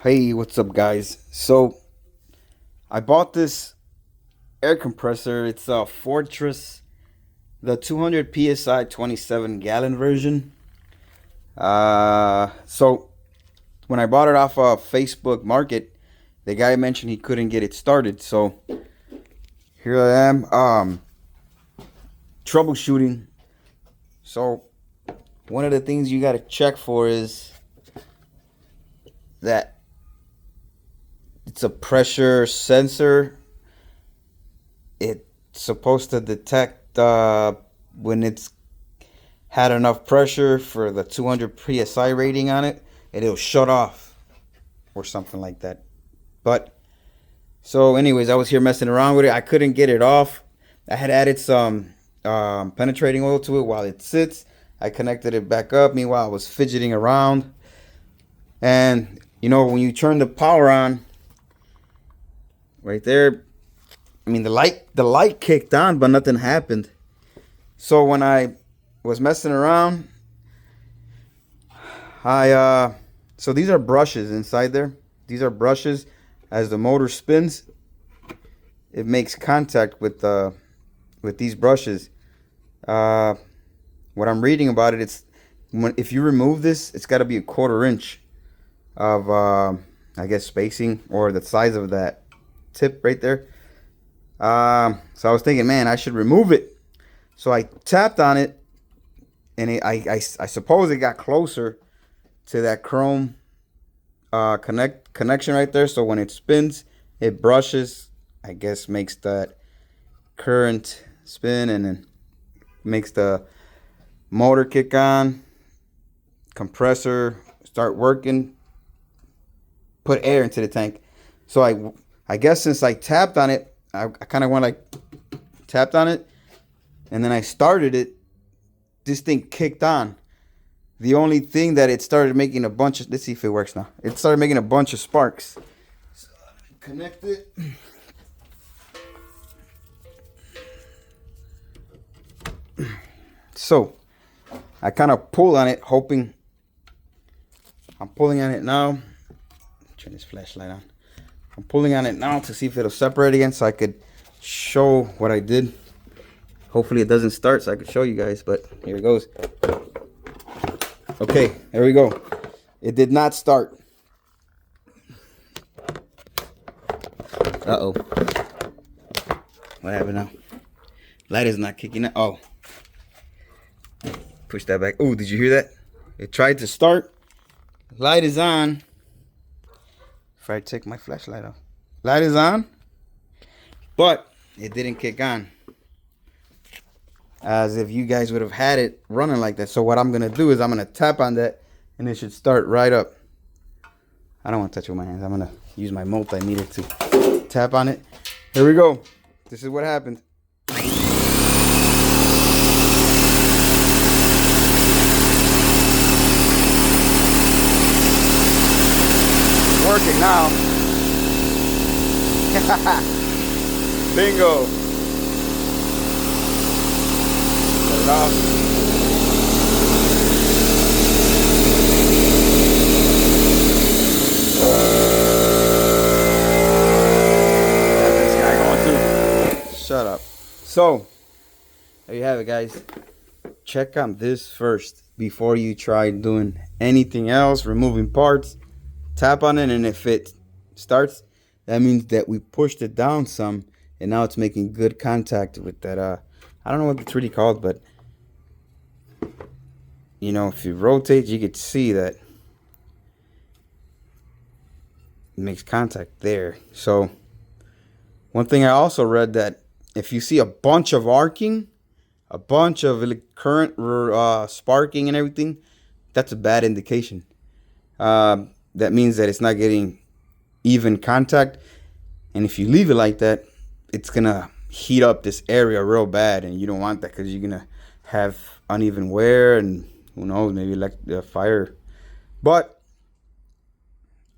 Hey, what's up, guys? So, I bought this air compressor. It's a Fortress, the 200 psi 27-gallon version. So when I bought it off of Facebook Market, the guy mentioned he couldn't get it started. So here I am, troubleshooting. So one of the things you got to check for is that it's a pressure sensor. It's supposed to detect when it's had enough pressure for the 200 psi rating on it, and it'll shut off or something like that. But so anyways, I was here messing around with it. I couldn't get it off. I had added some penetrating oil to it while it sits. I connected it back up. Meanwhile, I was fidgeting around. And you know, when you turn the power on right there, I mean, the light kicked on, but nothing happened. So when I was messing around, so these are brushes inside there. These are brushes. As the motor spins, it makes contact with these brushes. What I'm reading about it, if you remove this, it's got to be a 1/4 inch of I guess spacing, or the size of that tip right there. So I was thinking, man, I should remove it. So I tapped on it, and I suppose it got closer to that chrome connection right there. So when it spins, it brushes, I guess, makes that current spin, and then makes the motor kick on, compressor start working, put air into the tank. So I guess since I tapped on it, I kind of went like tapped on it, and then I started it. This thing kicked on. The only thing that it started making a bunch of, let's see if it works now. It started making a bunch of sparks. So let me connect it. So I kind of pull on it, hoping. I'm pulling on it now. Turn this flashlight on. I'm pulling on it now to see if it'll separate again, so I could show what I did. Hopefully it doesn't start, so I could show you guys, but here it goes. Okay, there we go. It did not start. Uh-oh. What happened now? Light is not kicking in. Oh. Push that back. Oh, did you hear that? It tried to start. Light is on. If I take my flashlight off. Light is on. But it didn't kick on. As if you guys would have had it running like that. So what I'm going to do is I'm going to tap on that, and it should start right up. I don't want to touch it with my hands. I'm going to use my multimeter to tap on it. Here we go. This is what happened. Working now. Bingo. Shut it off. Got this guy going too. Shut up. So, there you have it, guys. Check on this first before you try doing anything else, removing parts. Tap on it, and if it starts, that means that we pushed it down some, and now it's making good contact with that. I don't know what it's really called, but you know, if you rotate, you could see that it makes contact there. So one thing I also read, that if you see a bunch of arcing, a bunch of current sparking and everything, that's a bad indication. That means that it's not getting even contact. And if you leave it like that, it's going to heat up this area real bad. And you don't want that, because you're going to have uneven wear, and who knows, maybe like the fire. But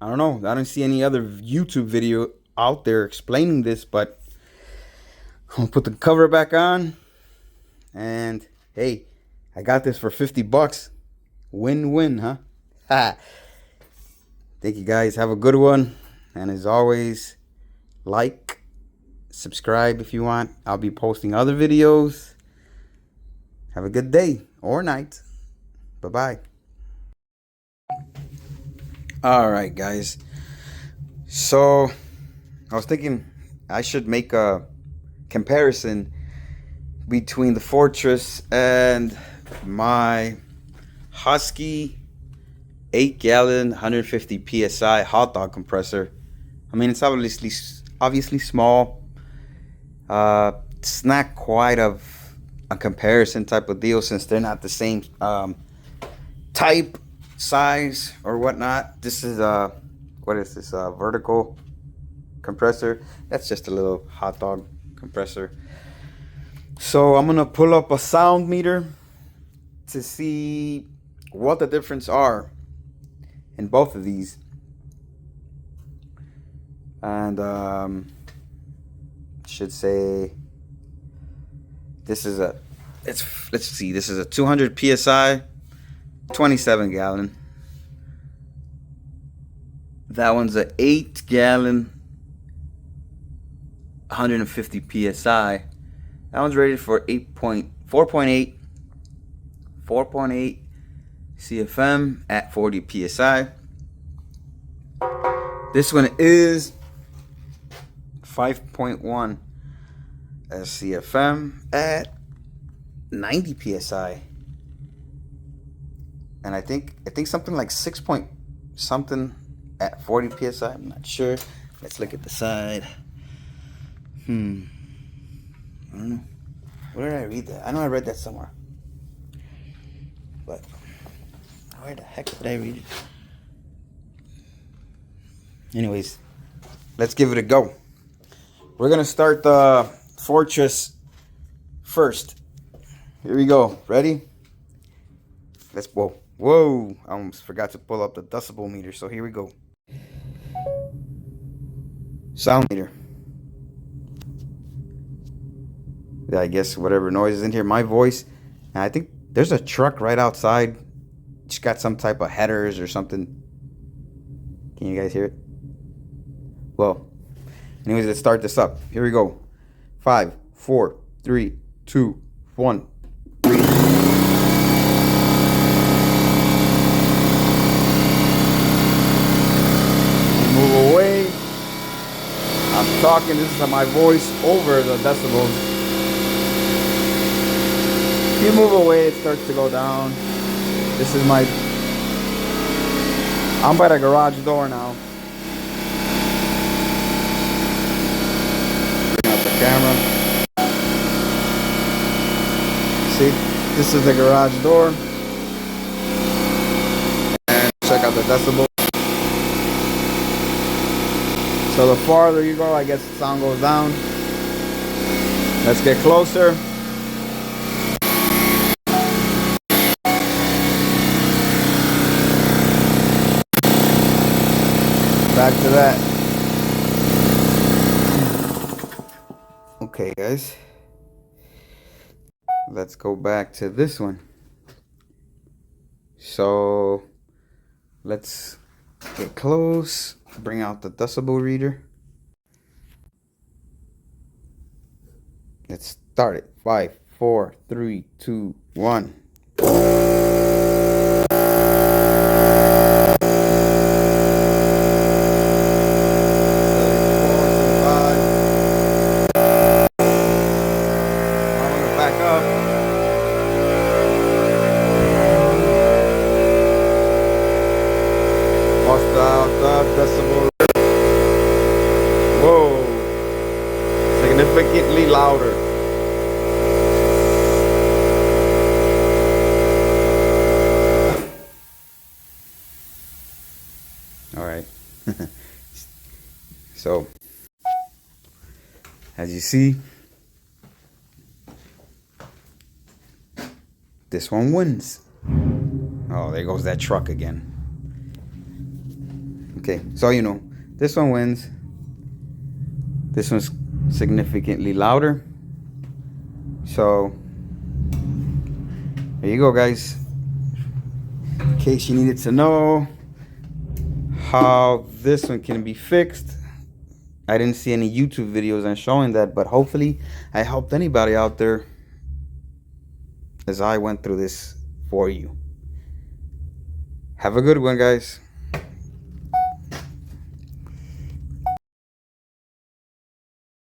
I don't know. I don't see any other YouTube video out there explaining this. But I'm going to put the cover back on. And hey, I got this for $50. Win-win, huh? Ha. Thank you guys. Have a good one. And as always, like, subscribe if you want. I'll be posting other videos. Have a good day or night. Bye-bye. All right, guys. So I was thinking I should make a comparison between the Fortress and my Husky 8-gallon 150 psi hot dog compressor. I mean, it's obviously small. It's not quite of a comparison type of deal since they're not the same type, size, or whatnot. This is what is this? Vertical compressor. That's just a little hot dog compressor. So I'm gonna pull up a sound meter to see what the difference are in both of these. And should say this is a let's see, this is a 200 psi 27 gallon. That one's a 8-gallon 150 psi. That one's rated for 4.8 CFM at 40 psi. This one is 5.1 SCFM at 90 psi. And I think something like 6 point something at 40 psi. I'm not sure. Let's look at the side. I don't know. Where did I read that? I know I read that somewhere. But where the heck did I read it? Anyways, let's give it a go. We're gonna start the Fortress first. Here we go. Ready? Let's whoa. I almost forgot to pull up the decibel meter, so here we go. Sound meter. I guess whatever noise is in here, my voice. And I think there's a truck right outside. It's got some type of headers or something. Can you guys hear it? Well, anyways, let's start this up. Here we go. 5, 4, 3, 2, 1. Move away. I'm talking. This is my voice over the decibels. If you move away, it starts to go down. This is I'm by the garage door now. Bring out the camera. See, this is the garage door. And check out the decibel. So the farther you go, I guess the sound goes down. Let's get closer. Back to that. Okay, guys. Let's go back to this one. So let's get close. Bring out the decibel reader. Let's start it. 5, 4, 3, 2, 1. Decibel. Whoa, significantly louder. All right. So, as you see, this one wins. Oh, there goes that truck again. Okay, so you know, this one wins. This one's significantly louder. So, there you go, guys. In case you needed to know how this one can be fixed. I didn't see any YouTube videos on showing that, but hopefully I helped anybody out there as I went through this for you. Have a good one, guys.